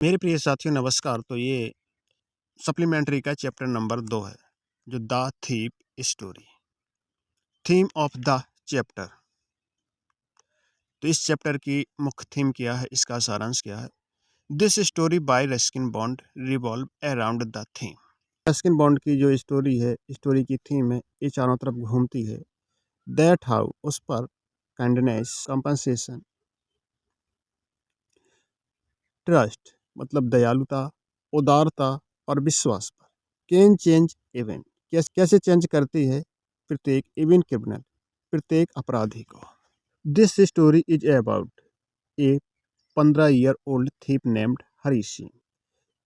मेरे प्रिय साथियों नमस्कार। तो ये सप्लीमेंट्री का चैप्टर नंबर 2 है, जो the thief story. Theme of the chapter. तो इस चैप्टर की मुख्य थीम क्या है, इसका सारांश क्या है। This story by Ruskin bond revolve around the theme. Ruskin bond की जो स्टोरी है, स्टोरी की थीम है, ये चारों तरफ घूमती है। दैट हाउ, उस पर, काइंडनेस, कंपनसेशन, ट्रस्ट मतलब दयालुता, उदारता और विश्वास पर। कैन चेंज इवेंट, कैसे चेंज करती है प्रत्येक इवेंट क्रिमिनल, प्रत्येक अपराधी को। This story is about a 15 year old thief named Hari Singh.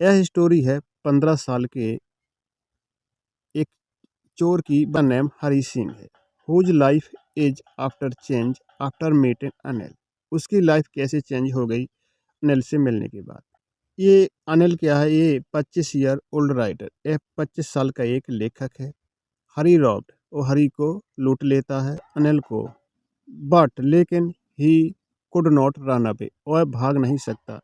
यह स्टोरी है 15 साल के एक चोर की नेम हरी सिंह है। Whose life is after change after meeting Anil. उसकी लाइफ कैसे चेंज हो गई अनिल से मिलने के बाद। ये अनिल क्या है, ये 25 ईयर ओल्ड राइटर, यह 25 साल का एक लेखक है। हरी रॉब्ड, वो हरी को लूट लेता है, अनिल को। बट लेकिन he could not run away, वह भाग नहीं सकता।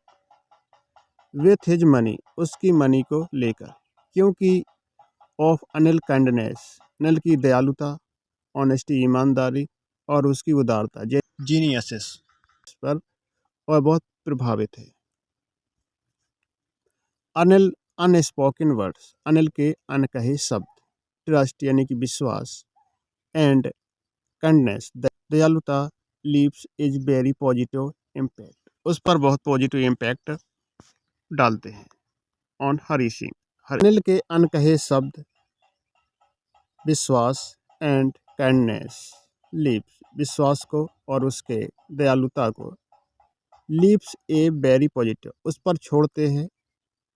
विथ हिज मनी, उसकी मनी को लेकर, क्योंकि ऑफ अनिल काइंडनेस, अनिल की दयालुता, ऑनेस्टी ईमानदारी और उसकी उदारता, जीनियसेस पर वह बहुत प्रभावित है। अनिल अनस्पोकन वर्ड्स, अनिल के अनकहे शब्द, ट्रस्ट यानी कि विश्वास, एंड काइंडनेस दयालुता, leaves is very positive impact, उस पर बहुत पॉजिटिव इम्पैक्ट डालते हैं। ऑन हरी सिंह, अनिल के अनकहे शब्द, विश्वास एंड काइंडनेस, लीव्स विश्वास को और उसके दयालुता को, लीव्स ए वेरी पॉजिटिव उस पर छोड़ते हैं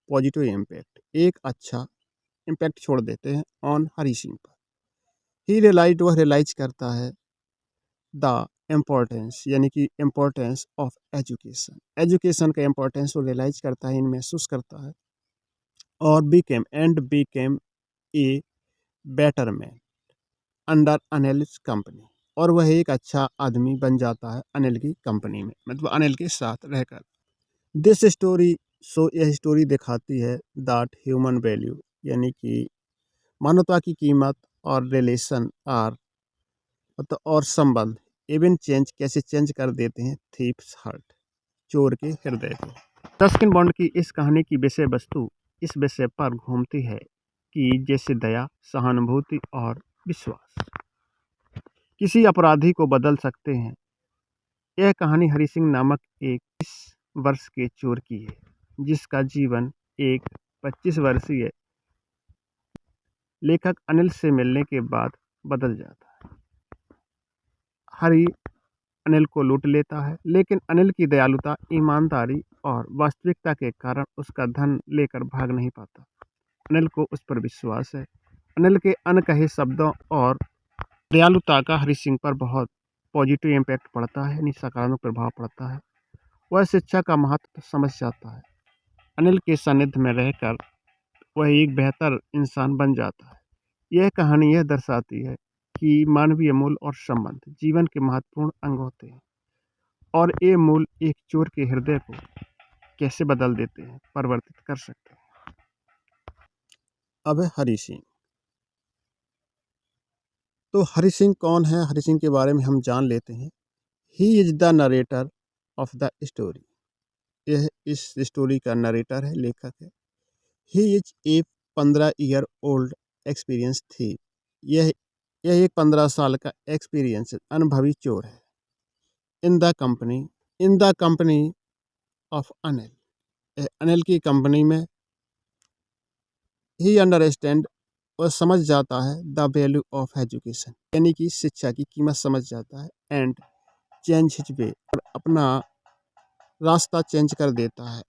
पॉजिटिव इम्पैक्ट, एक अच्छा इम्पैक्ट छोड़ देते हैं ऑन हरी सिंह पर। ही रियलाइज, वह रियलाइज करता है द इम्पोर्टेंस यानी कि इम्पोर्टेंस ऑफ एजुकेशन, एजुकेशन का इम्पोर्टेंस वो रियलाइज करता है, इन महसूस करता है। और Beckham a better man under Anil company, और वह एक अच्छा आदमी बन जाता है अनिल की कंपनी में, मतलब अनिल के साथ रहकर। दिस स्टोरी सो, यह स्टोरी दिखाती है दैट ह्यूमन वैल्यू यानी कि मानवता की कीमत और रिलेशन आर मतलब और संबंध इवन चेंज, कैसे चेंज कर देते हैं थीप्स हार्ट, चोर के हृदय को। रस्किन बॉन्ड की इस कहानी की विषय वस्तु इस विषय पर घूमती है कि जैसे दया, सहानुभूति और विश्वास किसी अपराधी को बदल सकते हैं। यह कहानी हरी सिंह नामक एक 20 वर्ष के चोर की है, जिसका जीवन एक 25 वर्षीय लेखक अनिल से मिलने के बाद बदल जाता है। हरी अनिल को लूट लेता है, लेकिन अनिल की दयालुता, ईमानदारी और वास्तविकता के कारण उसका धन लेकर भाग नहीं पाता। अनिल को उस पर विश्वास है। अनिल के अनकहे शब्दों और दयालुता का हरी सिंह पर बहुत पॉजिटिव इम्पैक्ट पड़ता है, यानी सकारात्मक प्रभाव पड़ता है। वह शिक्षा का महत्व समझ जाता है। अनिल के सानिध्य में रहकर वह एक बेहतर इंसान बन जाता है। यह कहानी यह दर्शाती है कि मानवीय मूल्य और संबंध जीवन के महत्वपूर्ण अंग होते हैं, और ये मूल्य एक चोर के हृदय को कैसे बदल देते हैं, परिवर्तित कर सकते हैं। अब है हरी सिंह। तो हरी सिंह कौन है, हरी सिंह के बारे में हम जान लेते हैं। He is the narrator of the story, यह इस स्टोरी का नरेटर है, लेखक है। He is A 15 year old experience थी, यह यह एक 15 साल का एक्सपीरियंस अनुभवी चोर है। इन the company of Anil, Anil की कंपनी में। ही अंडरस्टैंड, वह समझ जाता है द वैल्यू ऑफ एजुकेशन, यानी कि शिक्षा की कीमत समझ जाता है। एंड चेंज हिज वे, और अपना रास्ता चेंज कर देता है,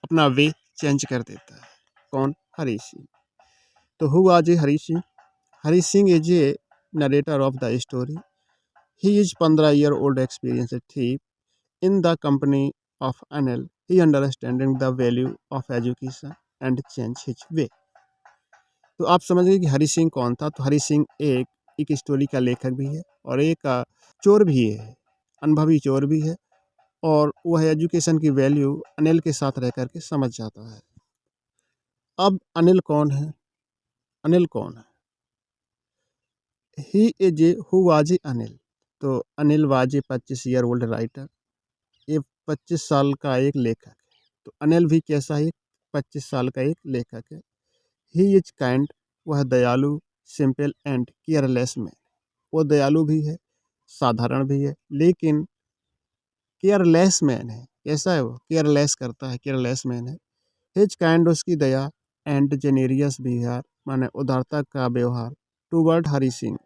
अपना वे चेंज कर देता है। कौन? हरी सिंह। तो हु आज Hari Singh? Hari Singh is a narrator of the story. He is 15 year old experience thief in the company of Anil. He understanding the value of education and change his way. तो आप समझ गए कि हरी सिंह कौन था। तो हरी सिंह एक स्टोरी का लेखक भी है और एक चोर भी है, अनुभवी चोर भी है। और वह एजुकेशन की वैल्यू अनिल के साथ रह कर के समझ जाता है। अब अनिल कौन है? अनिल कौन है? He is a who was a Anil. तो Anil was a 25 year old writer. ये 25 साल का एक लेखक है। तो अनिल भी कैसा है? 25 साल का एक लेखक है। ही इज काइंड, वह दयालु, सिंपल एंड केयरलेस मैन। वो दयालु भी है, साधारण भी है, लेकिन केयरलेस मैन है। कैसा है वो? केयरलेस करता है, केयरलेस मैन है। हिज काइंड, उसकी दया, एंड जेनेरियस बिहेवियर, माने उदारता का व्यवहार, टूवर्ड हरि सिंह,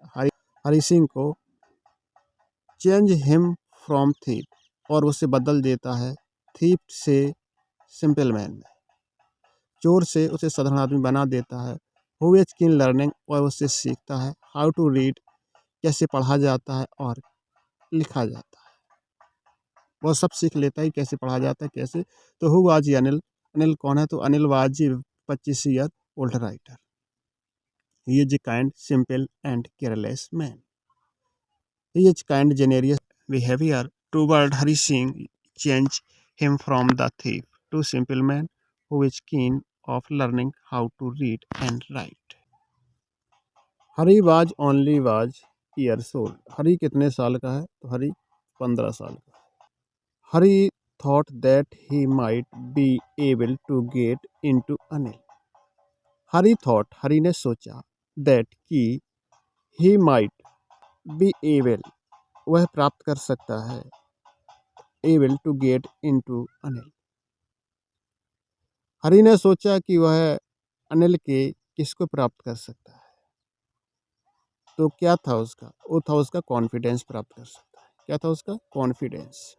हरि सिंह को, चेंज हिम फ्रॉम थीप, और उसे बदल देता है थीप से सिंपल मैन में। चोर से उसे साधारण आदमी बना देता है। हु इज कीन लर्निंग, और उससे सीखता है। हाउ टू रीड, कैसे पढ़ा जाता है और लिखा जाता है। वो सब सीख लेता है, कैसे पढ़ा जाता है, कैसे। तो हु वाज अनिल, अनिल कौन है? तो Anil was 25 year old writer. He is kind, simple and careless man. He is kind, generous behaviour toward Hari Singh, change him from the thief to simple man who is keen of learning how to read and write. Hari was only was years old. Hari कितने साल का है? तो हरी 15 साल का। Hari thought that he might be able to get into Anil. Hari thought, Hari ने सोचा, that कि ही माइट बी एबल, वह प्राप्त कर सकता है, able to get into Anil. Hari ने सोचा कि वह अनिल के किसको प्राप्त कर सकता है। तो क्या था उसका? वो था उसका कॉन्फिडेंस प्राप्त कर सकता है। क्या था उसका? Confidence.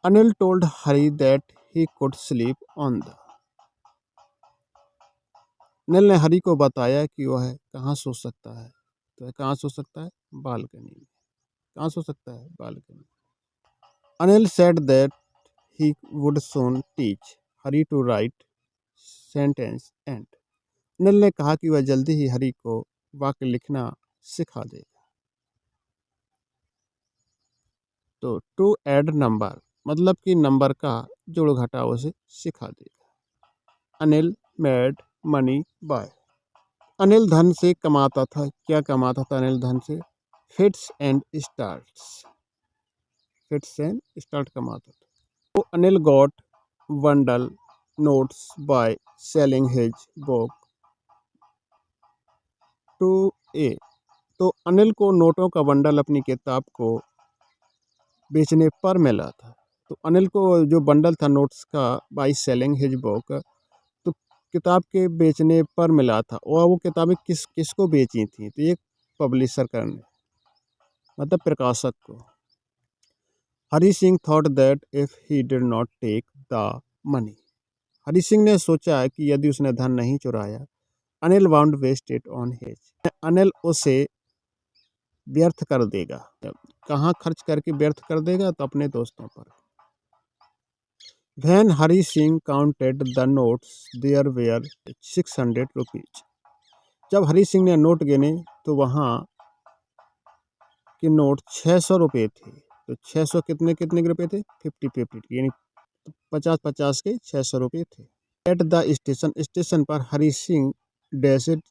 Anil told Hari that he could sleep on the. Anil ने हरी को बताया कि वह कहाँ सो सकता है। तो वह कहाँ सो सकता है? बालकनी में। कहाँ सो सकता है? Balcony. Anil said that he would soon teach Hari to write sentence and. Anil ने कहा कि वह जल्दी ही हरी को वाक्य लिखना सिखा देगा। तो टू ऐड नंबर, मतलब कि नंबर का जोड़ घटाव उसे सिखा देगा। Anil made money by. Anil धन से कमाता था। क्या कमाता था अनिल धन से? Fits and starts. Fits and start कमाता था। तो Anil got bundle notes by selling his book to a. तो अनिल को नोटों का बंडल अपनी किताब को बेचने पर मिला था। तो अनिल को जो बंडल था नोट्स का, बाय सेलिंग हिज बुक, तो किताब के बेचने पर मिला था। और वो किताबें किसको बेची थी? तो एक पब्लिशर करने, मतलब प्रकाशक को। Hari Singh thought that if he did not take the money. Hari Singh ने सोचा कि यदि उसने धन नहीं चुराया, Anil would waste it on his, Anil उसे व्यर्थ कर देगा। कहाँ खर्च करके व्यर्थ कर देगा? तो अपने दोस्तों पर। When Hari Singh counted the notes there were 600 rupees. जब हरी सिंह ने नोट गिने तो वहाँ के नोट 600 रुपये थे। तो 600 कितने कितने के रुपये थे? 50 यानी 50 के 600 रुपये थे। एट द स्टेशन, स्टेशन पर Hari Singh dashed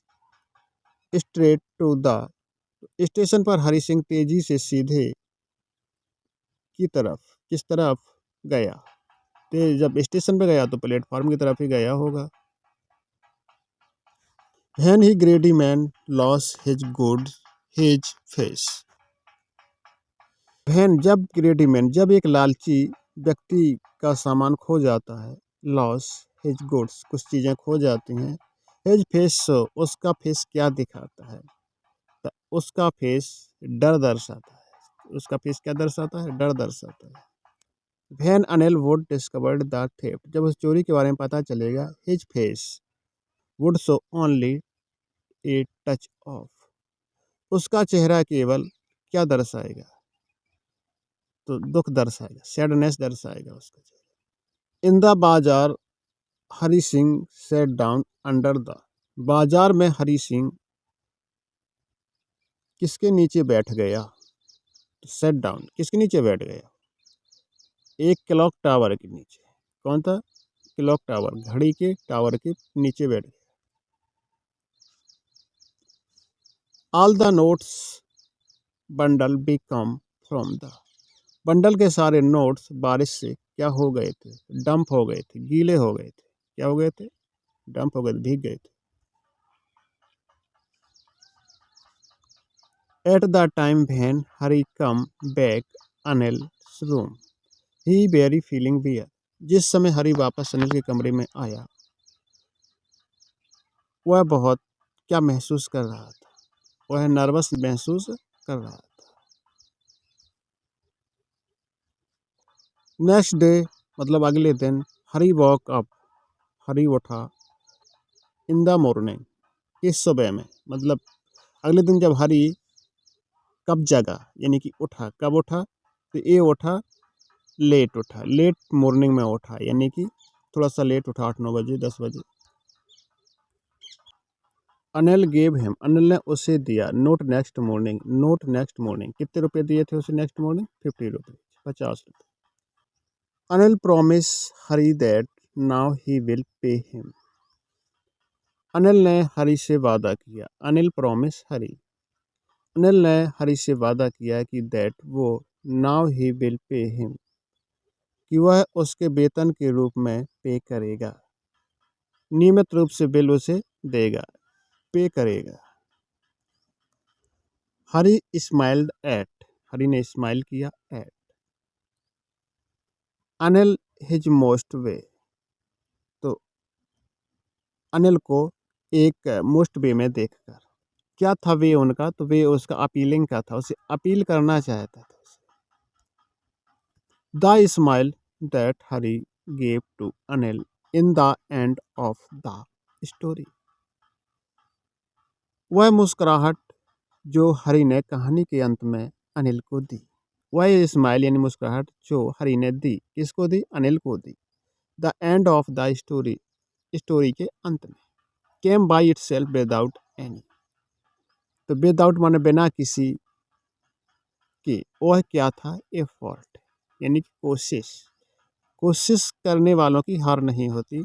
straight to the. Station पर हरी सिंह तेजी से सीधे की तरफ, किस तरफ गया? तो जब स्टेशन पे गया तो प्लेटफॉर्म की तरफ ही गया होगा। When he greedy man lost his goods, his face। When, जब greedy man, जब एक लालची व्यक्ति का सामान खो जाता है, लॉस हिज गुड्स, कुछ चीज़ें खो जाती हैं, हिज फेस, उसका फेस क्या दिखाता है? तो उसका फेस डर दर्शाता है। उसका फेस क्या दर्शाता है? डर दर्शाता है। When Anil would discovered the theft, जब उस चोरी के बारे में पता चलेगा, his face would show only a touch of, उसका चेहरा केवल क्या दर्शाएगा? तो दुख दर्शाएगा, सैडनेस दर्शाएगा उसका चेहरा। In the bazaar Hari Singh sat down under the. बाजार में हरी सिंह किसके नीचे बैठ गया? सेट डाउन, किसके नीचे बैठ गया? एक क्लॉक टावर के नीचे। कौन था? क्लॉक टावर, घड़ी के टावर के नीचे बैठ गया। All the notes bundle become from the, bundle के सारे नोट्स बारिश से क्या हो गए थे? डंप हो गए थे, गीले हो गए थे। क्या हो गए थे? डंप हो गए थे, भीग गए थे। At the time when Hari come back Anil's room he very feeling wear, जिस समय हरी वापस अनिल के कमरे में आया वह बहुत क्या महसूस कर रहा था? वह नर्वस महसूस कर रहा था। नेक्स्ट डे मतलब अगले दिन, हरी वॉक अप, हरी उठा, इन द मॉर्निंग, किस सुबह में, मतलब अगले दिन जब हरी कब जगा यानी कि उठा, कब उठा? तो ये उठा, लेट उठा, लेट मॉर्निंग में उठा यानी कि थोड़ा सा लेट उठा, 8-9 बजे, 10 बजे। अनिल गेव हिम, अनिल ने उसे दिया, note next morning, note next morning, कितने रुपए दिए थे उसे नेक्स्ट मॉर्निंग? 50 रुपीज, 50 रुपये। Anil promise Hari that now he will pay him, Anil ने हरी से वादा किया, अनिल प्रॉमिस हरी, अनिल ने हरी से वादा किया कि दैट वो, now he will pay him, कि वह उसके वेतन के रूप में पे करेगा, नियमित रूप से बिल उसे देगा, पे करेगा। हरी स्माइल्ड एट, हरी ने स्माइल किया, एट अनिल हिज मोस्ट वे, तो अनिल को एक मोस्ट वे में देखकर, क्या था वे उनका? तो वे उसका अपीलिंग का था, उसे अपील करना चाहता था। The smile that Hari gave to Anil in the end of the story, वह मुस्कुराहट जो हरी ने कहानी के अंत में अनिल को दी, वह स्माइल यानी मुस्कुराहट जो हरी ने दी, किसको दी? अनिल को दी। The end of the story, story के अंत में, came by itself without any, तो विदाउट माने बिना किसी के, वह क्या था? एफर्ट, यानी कि कोशिश, कोशिश करने वालों की हार नहीं होती।